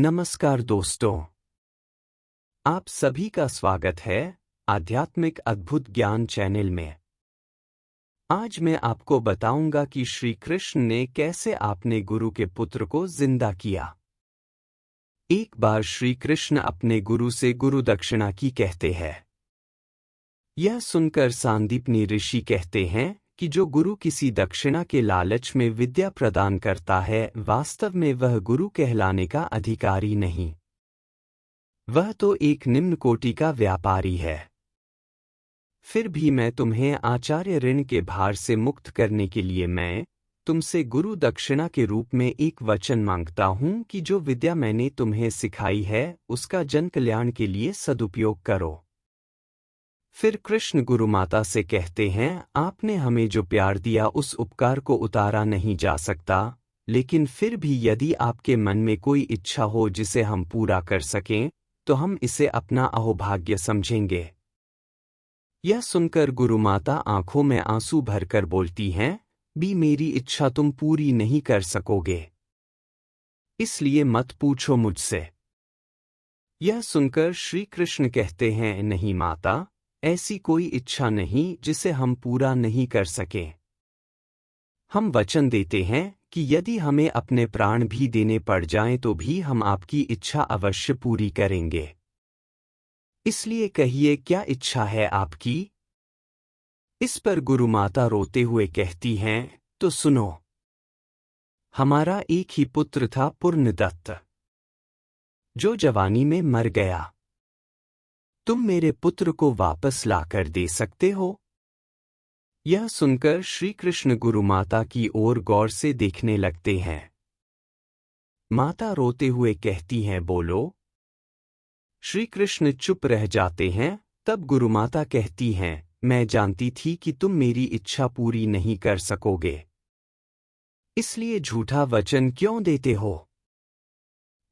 नमस्कार दोस्तों, आप सभी का स्वागत है आध्यात्मिक अद्भुत ज्ञान चैनल में। आज मैं आपको बताऊंगा कि श्री कृष्ण ने कैसे अपने गुरु के पुत्र को जिंदा किया। एक बार श्री कृष्ण अपने गुरु से गुरु दक्षिणा की कहते हैं। यह सुनकर सांदीपनी ऋषि कहते हैं कि जो गुरु किसी दक्षिणा के लालच में विद्या प्रदान करता है, वास्तव में वह गुरु कहलाने का अधिकारी नहीं, वह तो एक निम्न कोटि का व्यापारी है। फिर भी मैं तुम्हें आचार्य ऋण के भार से मुक्त करने के लिए मैं तुमसे गुरु दक्षिणा के रूप में एक वचन मांगता हूं कि जो विद्या मैंने तुम्हें सिखाई है उसका जन कल्याण के लिए सदुपयोग करो। फिर कृष्ण गुरु माता से कहते हैं, आपने हमें जो प्यार दिया उस उपकार को उतारा नहीं जा सकता, लेकिन फिर भी यदि आपके मन में कोई इच्छा हो जिसे हम पूरा कर सकें तो हम इसे अपना अहोभाग्य समझेंगे। यह सुनकर गुरु माता आंखों में आंसू भरकर बोलती हैं, भी मेरी इच्छा तुम पूरी नहीं कर सकोगे, इसलिए मत पूछो मुझसे। यह सुनकर श्री कृष्ण कहते हैं, नहीं माता, ऐसी कोई इच्छा नहीं जिसे हम पूरा नहीं कर सकें। हम वचन देते हैं कि यदि हमें अपने प्राण भी देने पड़ जाएं तो भी हम आपकी इच्छा अवश्य पूरी करेंगे। इसलिए कहिए, क्या इच्छा है आपकी? इस पर गुरु माता रोते हुए कहती हैं, तो सुनो। हमारा एक ही पुत्र था, पूर्णदत्त, जो जवानी में मर गया। तुम मेरे पुत्र को वापस लाकर दे सकते हो? यह सुनकर श्री कृष्ण गुरु माता की ओर गौर से देखने लगते हैं। माता रोते हुए कहती हैं, बोलो। श्री कृष्ण चुप रह जाते हैं। तब गुरु माता कहती हैं, मैं जानती थी कि तुम मेरी इच्छा पूरी नहीं कर सकोगे, इसलिए झूठा वचन क्यों देते हो?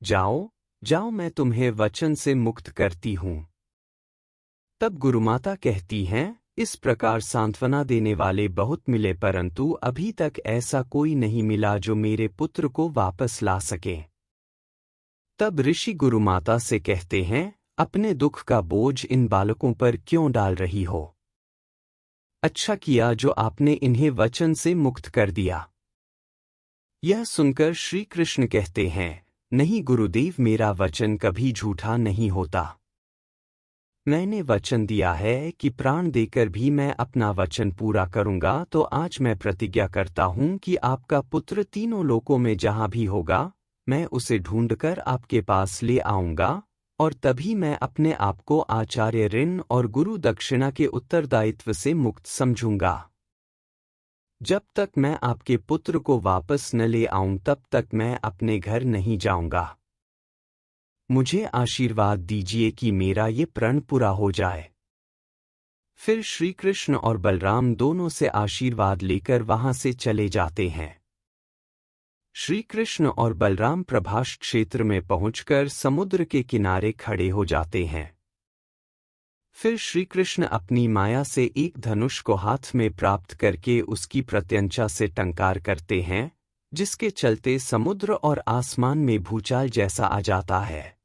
जाओ जाओ, मैं तुम्हें वचन से मुक्त करती हूं। तब गुरु माता कहती हैं, इस प्रकार सांत्वना देने वाले बहुत मिले, परंतु अभी तक ऐसा कोई नहीं मिला जो मेरे पुत्र को वापस ला सके। तब ऋषि गुरु माता से कहते हैं, अपने दुख का बोझ इन बालकों पर क्यों डाल रही हो? अच्छा किया जो आपने इन्हें वचन से मुक्त कर दिया। यह सुनकर श्री कृष्ण कहते हैं, नहीं गुरुदेव, मेरा वचन कभी झूठा नहीं होता। मैंने वचन दिया है कि प्राण देकर भी मैं अपना वचन पूरा करूंगा, तो आज मैं प्रतिज्ञा करता हूं कि आपका पुत्र तीनों लोकों में जहां भी होगा, मैं उसे ढूंढकर आपके पास ले आऊंगा, और तभी मैं अपने आप को आचार्य ऋण और गुरु दक्षिणा के उत्तरदायित्व से मुक्त समझूंगा। जब तक मैं आपके पुत्र को वापस न ले आऊं तब तक मैं अपने घर नहीं जाऊंगा। मुझे आशीर्वाद दीजिए कि मेरा ये प्रण पूरा हो जाए। फिर श्री कृष्ण और बलराम दोनों से आशीर्वाद लेकर वहां से चले जाते हैं। श्री कृष्ण और बलराम प्रभास क्षेत्र में पहुंचकर समुद्र के किनारे खड़े हो जाते हैं। फिर श्री कृष्ण अपनी माया से एक धनुष को हाथ में प्राप्त करके उसकी प्रत्यंचा से टंकार करते हैं, जिसके चलते समुद्र और आसमान में भूचाल जैसा आ जाता है।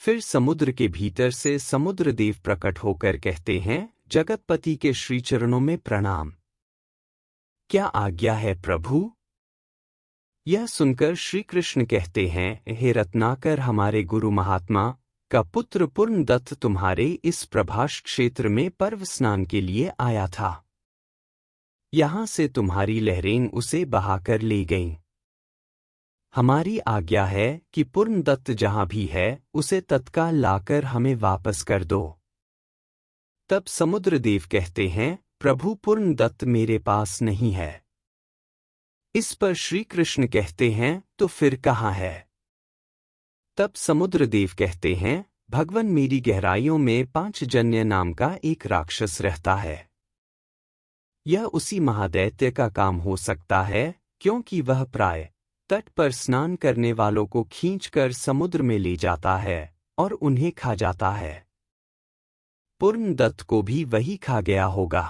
फिर समुद्र के भीतर से समुद्र देव प्रकट होकर कहते हैं, जगतपति के श्री चरणों में प्रणाम। क्या आज्ञा है प्रभु? यह सुनकर श्री कृष्ण कहते हैं, हे रत्नाकर, हमारे गुरु महात्मा का पुत्र पूर्णदत्त तुम्हारे इस प्रभास क्षेत्र में पर्व स्नान के लिए आया था। यहां से तुम्हारी लहरें उसे बहाकर ले गईं। हमारी आज्ञा है कि पूर्णदत्त जहां भी है उसे तत्काल लाकर हमें वापस कर दो। तब समुद्रदेव कहते हैं, प्रभु पूर्णदत्त मेरे पास नहीं है। इस पर श्री कृष्ण कहते हैं, तो फिर कहाँ है? तब समुद्रदेव कहते हैं, भगवान, मेरी गहराइयों में पांचजन्य नाम का एक राक्षस रहता है। यह उसी महादैत्य का काम हो सकता है, क्योंकि वह प्राय तट पर स्नान करने वालों को खींचकर समुद्र में ले जाता है और उन्हें खा जाता है। पूर्णदत्त को भी वही खा गया होगा।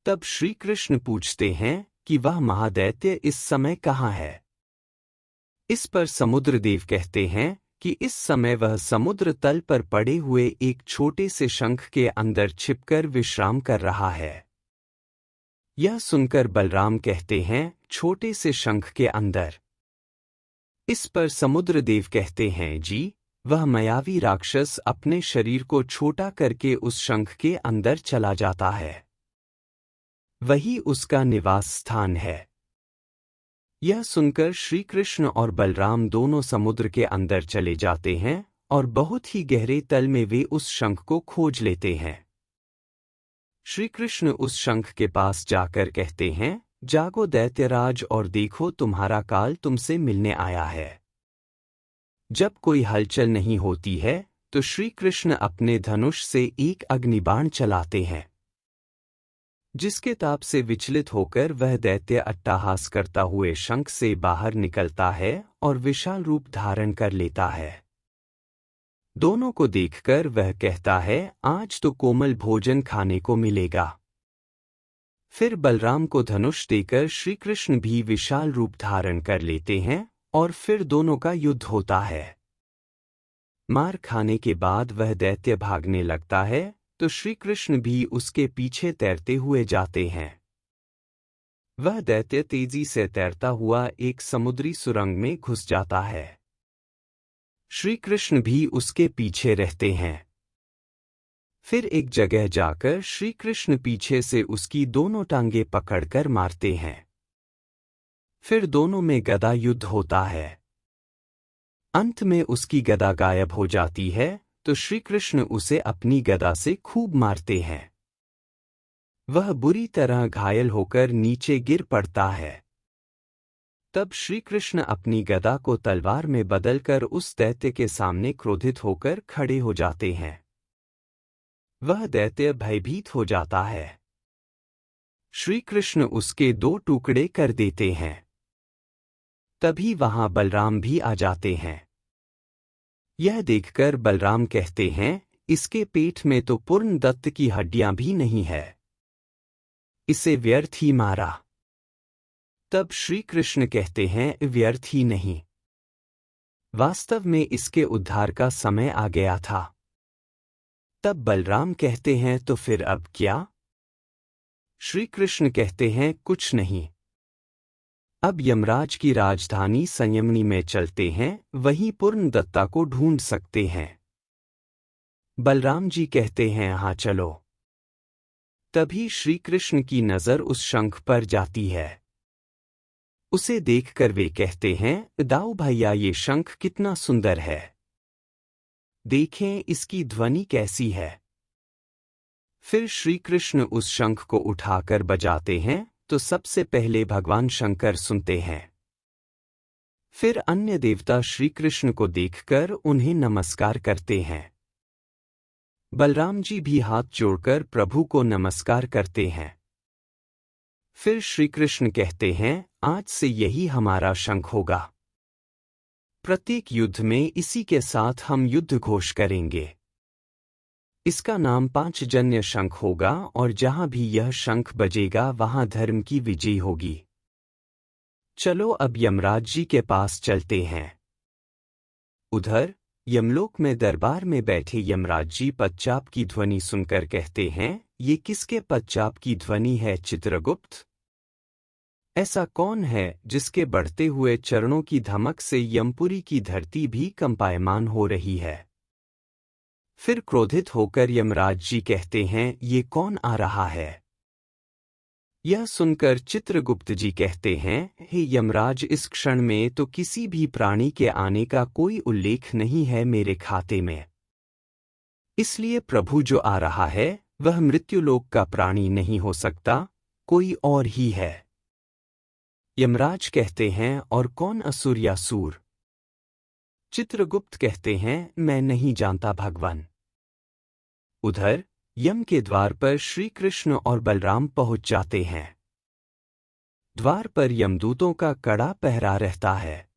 तब श्री कृष्ण पूछते हैं कि वह महादैत्य इस समय कहाँ है? इस पर समुद्रदेव कहते हैं कि इस समय वह समुद्र तल पर पड़े हुए एक छोटे से शंख के अंदर छिपकर विश्राम कर रहा है। यह सुनकर बलराम कहते हैं, छोटे से शंख के अंदर। इस पर समुद्रदेव कहते हैं, जी, वह मायावी राक्षस अपने शरीर को छोटा करके उस शंख के अंदर चला जाता है। वही उसका निवास स्थान है। यह सुनकर श्री कृष्ण और बलराम दोनों समुद्र के अंदर चले जाते हैं और बहुत ही गहरे तल में वे उस शंख को खोज लेते हैं। श्री कृष्ण उस शंख के पास जाकर कहते हैं, जागो दैत्यराज और देखो तुम्हारा काल तुमसे मिलने आया है। जब कोई हलचल नहीं होती है तो श्री कृष्ण अपने धनुष से एक अग्निबाण चलाते हैं, जिसके ताप से विचलित होकर वह दैत्य अट्टहास करता हुए शंख से बाहर निकलता है और विशाल रूप धारण कर लेता है। दोनों को देखकर वह कहता है, आज तो कोमल भोजन खाने को मिलेगा। फिर बलराम को धनुष देकर श्री कृष्ण भी विशाल रूप धारण कर लेते हैं और फिर दोनों का युद्ध होता है। मार खाने के बाद वह दैत्य भागने लगता है तो श्री कृष्ण भी उसके पीछे तैरते हुए जाते हैं। वह दैत्य तेजी से तैरता हुआ एक समुद्री सुरंग में घुस जाता है। श्री कृष्ण भी उसके पीछे रहते हैं। फिर एक जगह जाकर श्री कृष्ण पीछे से उसकी दोनों टांगें पकड़कर मारते हैं। फिर दोनों में गदा युद्ध होता है। अंत में उसकी गदा गायब हो जाती है तो श्री कृष्ण उसे अपनी गदा से खूब मारते हैं। वह बुरी तरह घायल होकर नीचे गिर पड़ता है। तब श्री कृष्ण अपनी गदा को तलवार में बदलकर उस दैत्य के सामने क्रोधित होकर खड़े हो जाते हैं। वह दैत्य भयभीत हो जाता है। श्री कृष्ण उसके दो टुकड़े कर देते हैं। तभी वहां बलराम भी आ जाते हैं। यह देखकर बलराम कहते हैं, इसके पेट में तो पूर्ण दत्त की हड्डियां भी नहीं है। इसे व्यर्थ ही मारा। तब श्री कृष्ण कहते हैं, व्यर्थ ही नहीं, वास्तव में इसके उद्धार का समय आ गया था। तब बलराम कहते हैं, तो फिर अब क्या? श्री कृष्ण कहते हैं, कुछ नहीं। अब यमराज की राजधानी संयमनी में चलते हैं, वहीं पूर्ण दत्ता को ढूंढ सकते हैं। बलराम जी कहते हैं, हाँ चलो। तभी श्री कृष्ण की नजर उस शंख पर जाती है। उसे देखकर वे कहते हैं, दाऊ भैया, ये शंख कितना सुंदर है। देखें इसकी ध्वनि कैसी है। फिर श्री कृष्ण उस शंख को उठाकर बजाते हैं तो सबसे पहले भगवान शंकर सुनते हैं। फिर अन्य देवता श्री कृष्ण को देखकर उन्हें नमस्कार करते हैं। बलराम जी भी हाथ जोड़कर प्रभु को नमस्कार करते हैं। फिर श्री कृष्ण कहते हैं, आज से यही हमारा शंख होगा। प्रत्येक युद्ध में इसी के साथ हम युद्ध घोष करेंगे। इसका नाम पांचजन्य शंख होगा और जहां भी यह शंख बजेगा वहां धर्म की विजय होगी। चलो अब यमराज जी के पास चलते हैं। उधर यमलोक में दरबार में बैठे यमराज जी पदचाप की ध्वनि सुनकर कहते हैं, ये किसके पदचाप की ध्वनि है चित्रगुप्त? ऐसा कौन है जिसके बढ़ते हुए चरणों की धमक से यमपुरी की धरती भी कंपायमान हो रही है? फिर क्रोधित होकर यमराज जी कहते हैं, ये कौन आ रहा है? यह सुनकर चित्रगुप्त जी कहते हैं, हे यमराज, इस क्षण में तो किसी भी प्राणी के आने का कोई उल्लेख नहीं है मेरे खाते में। इसलिए प्रभु जो आ रहा है वह मृत्युलोक का प्राणी नहीं हो सकता, कोई और ही है। यमराज कहते हैं, और कौन असुर या सूर? चित्रगुप्त कहते हैं, मैं नहीं जानता भगवान। उधर यम के द्वार पर श्री कृष्ण और बलराम पहुंच जाते हैं। द्वार पर यमदूतों का कड़ा पहरा रहता है।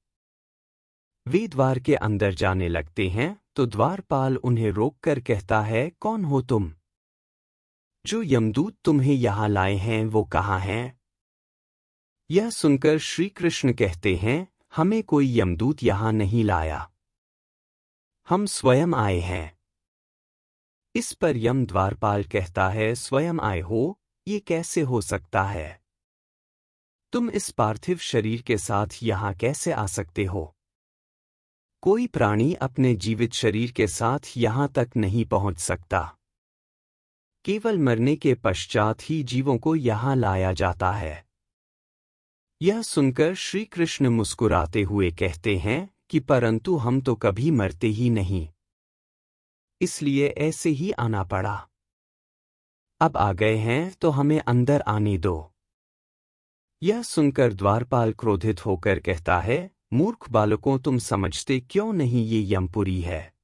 वे द्वार के अंदर जाने लगते हैं तो द्वारपाल उन्हें रोककर कहता है, कौन हो तुम? जो यमदूत तुम्हें यहां लाए हैं वो कहाँ हैं? यह सुनकर श्री कृष्ण कहते हैं, हमें कोई यमदूत यहाँ नहीं लाया। हम स्वयं आए हैं। इस पर यम द्वारपाल कहता है, स्वयं आए हो, ये कैसे हो सकता है? तुम इस पार्थिव शरीर के साथ यहाँ कैसे आ सकते हो? कोई प्राणी अपने जीवित शरीर के साथ यहाँ तक नहीं पहुँच सकता। केवल मरने के पश्चात ही जीवों को यहाँ लाया जाता है। यह सुनकर श्री कृष्ण मुस्कुराते हुए कहते हैं कि परंतु हम तो कभी मरते ही नहीं, इसलिए ऐसे ही आना पड़ा। अब आ गए हैं तो हमें अंदर आने दो। यह सुनकर द्वारपाल क्रोधित होकर कहता है, मूर्ख बालकों, तुम समझते क्यों नहीं ये यमपुरी है,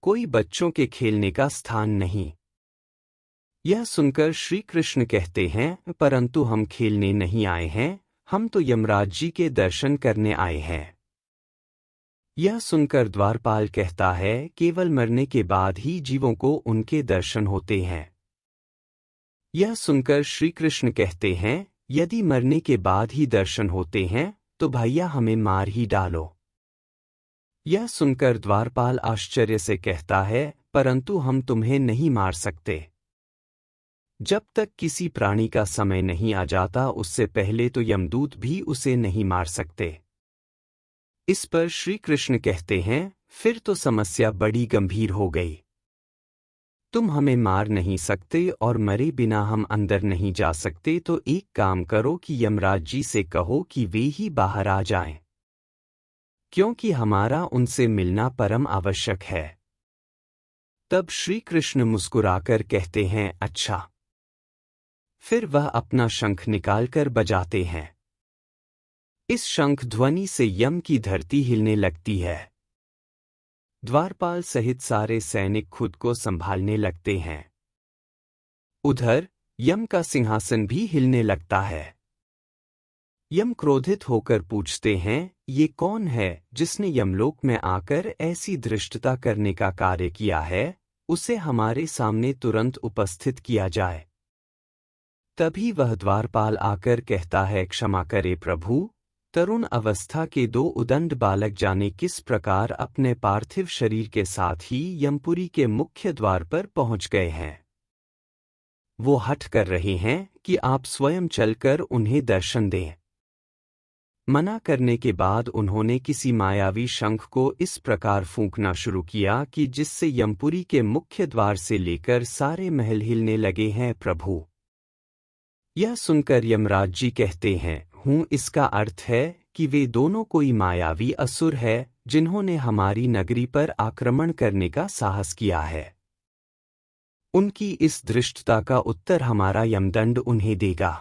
कोई बच्चों के खेलने का स्थान नहीं। यह सुनकर श्री कृष्ण कहते हैं, परंतु हम खेलने नहीं आए हैं, हम तो यमराज जी के दर्शन करने आए हैं। यह सुनकर द्वारपाल कहता है, केवल मरने के बाद ही जीवों को उनके दर्शन होते हैं। यह सुनकर श्री कृष्ण कहते हैं, यदि मरने के बाद ही दर्शन होते हैं तो भैया हमें मार ही डालो। यह सुनकर द्वारपाल आश्चर्य से कहता है, परंतु हम तुम्हें नहीं मार सकते। जब तक किसी प्राणी का समय नहीं आ जाता उससे पहले तो यमदूत भी उसे नहीं मार सकते। इस पर श्री कृष्ण कहते हैं, फिर तो समस्या बड़ी गंभीर हो गई। तुम हमें मार नहीं सकते और मरे बिना हम अंदर नहीं जा सकते, तो एक काम करो कि यमराज जी से कहो कि वे ही बाहर आ जाएं, क्योंकि हमारा उनसे मिलना परम आवश्यक है। तब श्री कृष्ण मुस्कुराकर कहते हैं, अच्छा। फिर वह अपना शंख निकालकर बजाते हैं। इस शंख ध्वनि से यम की धरती हिलने लगती है। द्वारपाल सहित सारे सैनिक खुद को संभालने लगते हैं। उधर यम का सिंहासन भी हिलने लगता है। यम क्रोधित होकर पूछते हैं, ये कौन है जिसने यमलोक में आकर ऐसी धृष्टता करने का कार्य किया है, उसे हमारे सामने तुरंत उपस्थित किया जाए। तभी वह द्वारपाल आकर कहता है, क्षमा करे प्रभु, तरुण अवस्था के 2 उदंड बालक जाने किस प्रकार अपने पार्थिव शरीर के साथ ही यमपुरी के मुख्य द्वार पर पहुंच गए हैं। वो हठ कर रहे हैं कि आप स्वयं चलकर उन्हें दर्शन दें। मना करने के बाद उन्होंने किसी मायावी शंख को इस प्रकार फूंकना शुरू किया कि जिससे यमपुरी के मुख्य द्वार से लेकर सारे महल हिलने लगे हैं। प्रभु, यह सुनकर यमराज जी कहते हैं, इसका अर्थ है कि वे दोनों कोई मायावी असुर है जिन्होंने हमारी नगरी पर आक्रमण करने का साहस किया है। उनकी इस धृष्टता का उत्तर हमारा यमदंड उन्हें देगा।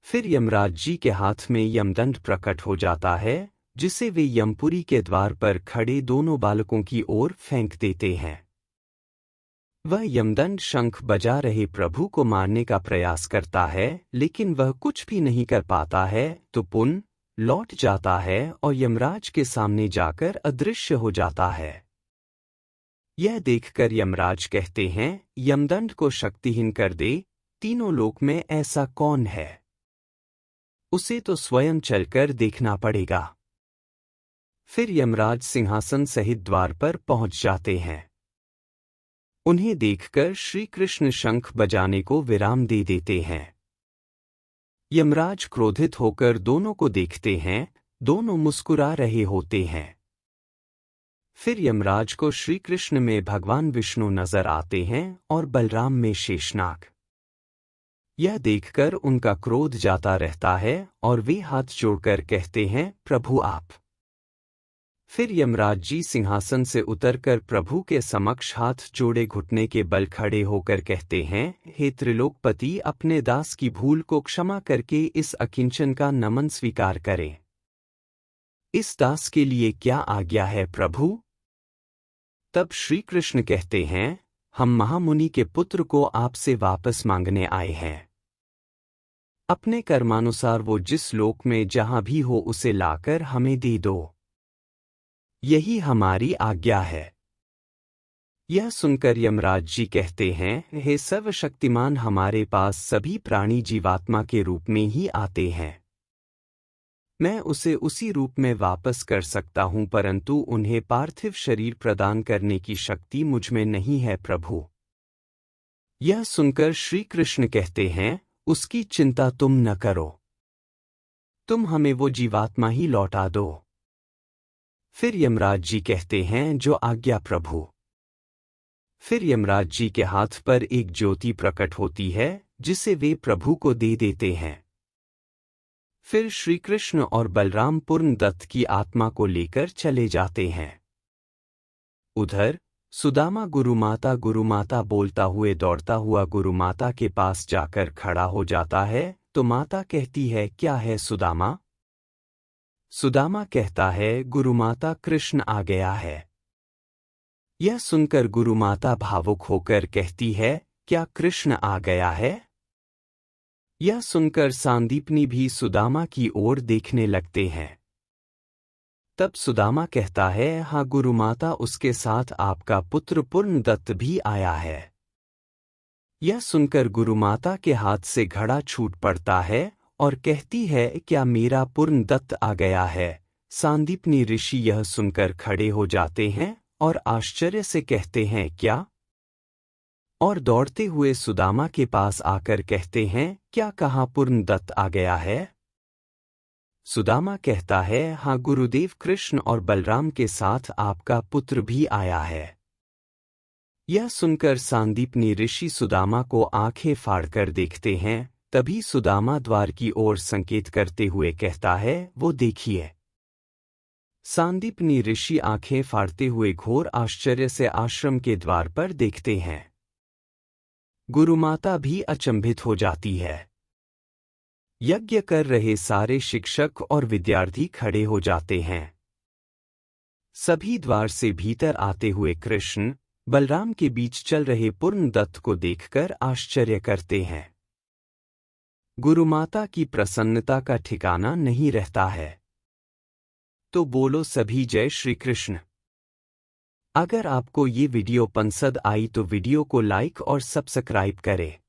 फिर यमराज जी के हाथ में यमदंड प्रकट हो जाता है, जिसे वे यमपुरी के द्वार पर खड़े दोनों बालकों की ओर फेंक देते हैं। वह यमदंड शंख बजा रहे प्रभु को मारने का प्रयास करता है, लेकिन वह कुछ भी नहीं कर पाता है, तो पुनः लौट जाता है और यमराज के सामने जाकर अदृश्य हो जाता है। यह देखकर यमराज कहते हैं, यमदंड को शक्तिहीन कर दे। तीनों लोक में ऐसा कौन है? उसे तो स्वयं चलकर देखना पड़ेगा। फिर यमराज सिंहासन सहित द्वार पर पहुंच जाते हैं। उन्हें देखकर श्री कृष्ण शंख बजाने को विराम दे देते हैं। यमराज क्रोधित होकर दोनों को देखते हैं, दोनों मुस्कुरा रहे होते हैं। फिर यमराज को श्री कृष्ण में भगवान विष्णु नजर आते हैं और बलराम में शेषनाग। यह देखकर उनका क्रोध जाता रहता है और वे हाथ जोड़कर कहते हैं, प्रभु आप। फिर यमराज जी सिंहासन से उतरकर प्रभु के समक्ष हाथ जोड़े घुटने के बल खड़े होकर कहते हैं, हे त्रिलोकपति, अपने दास की भूल को क्षमा करके इस अकिंचन का नमन स्वीकार करें। इस दास के लिए क्या आज्ञा है प्रभु? तब श्री कृष्ण कहते हैं, हम महामुनि के पुत्र को आपसे वापस मांगने आए हैं। अपने कर्मानुसार वो जिस लोक में जहां भी हो उसे लाकर हमें दे दो, यही हमारी आज्ञा है। यह सुनकर यमराज जी कहते हैं, हे सर्वशक्तिमान, हमारे पास सभी प्राणी जीवात्मा के रूप में ही आते हैं। मैं उसे उसी रूप में वापस कर सकता हूं, परंतु उन्हें पार्थिव शरीर प्रदान करने की शक्ति मुझ में नहीं है प्रभु। यह सुनकर श्री कृष्ण कहते हैं, उसकी चिंता तुम न करो, तुम हमें वो जीवात्मा ही लौटा दो। फिर यमराज जी कहते हैं, जो आज्ञा प्रभु। फिर यमराज जी के हाथ पर एक ज्योति प्रकट होती है, जिसे वे प्रभु को दे देते हैं। फिर श्री कृष्ण और बलराम पूर्ण दत्त की आत्मा को लेकर चले जाते हैं। उधर सुदामा गुरुमाता बोलता हुए दौड़ता हुआ गुरुमाता के पास जाकर खड़ा हो जाता है, तो माता कहती है, क्या है सुदामा? सुदामा कहता है, गुरुमाता कृष्ण आ गया है। यह सुनकर गुरुमाता भावुक होकर कहती है, क्या कृष्ण आ गया है? यह सुनकर सांदीपनी भी सुदामा की ओर देखने लगते हैं। तब सुदामा कहता है, हाँ गुरुमाता, उसके साथ आपका पुत्र पूर्ण दत्त भी आया है। यह सुनकर गुरुमाता के हाथ से घड़ा छूट पड़ता है और कहती है, क्या मेरा पूर्ण दत्त आ गया है? सांदीपनी ऋषि यह सुनकर खड़े हो जाते हैं और आश्चर्य से कहते हैं, क्या? और दौड़ते हुए सुदामा के पास आकर कहते हैं, क्या कहा पूर्ण दत्त आ गया है? सुदामा कहता है, हाँ गुरुदेव, कृष्ण और बलराम के साथ आपका पुत्र भी आया है। यह सुनकर सांदीपनी ऋषि सुदामा को आंखें फाड़कर देखते हैं। तभी सुदामा द्वार की ओर संकेत करते हुए कहता है, वो देखिए। सांदीपनी ऋषि आंखें फाड़ते हुए घोर आश्चर्य से आश्रम के द्वार पर देखते हैं। गुरुमाता भी अचंभित हो जाती है। यज्ञ कर रहे सारे शिक्षक और विद्यार्थी खड़े हो जाते हैं। सभी द्वार से भीतर आते हुए कृष्ण बलराम के बीच चल रहे पूर्ण दत्त को देखकर आश्चर्य करते हैं। गुरुमाता की प्रसन्नता का ठिकाना नहीं रहता है। तो बोलो सभी जय श्री कृष्ण। अगर आपको ये वीडियो पसंद आई तो वीडियो को लाइक और सब्सक्राइब करें।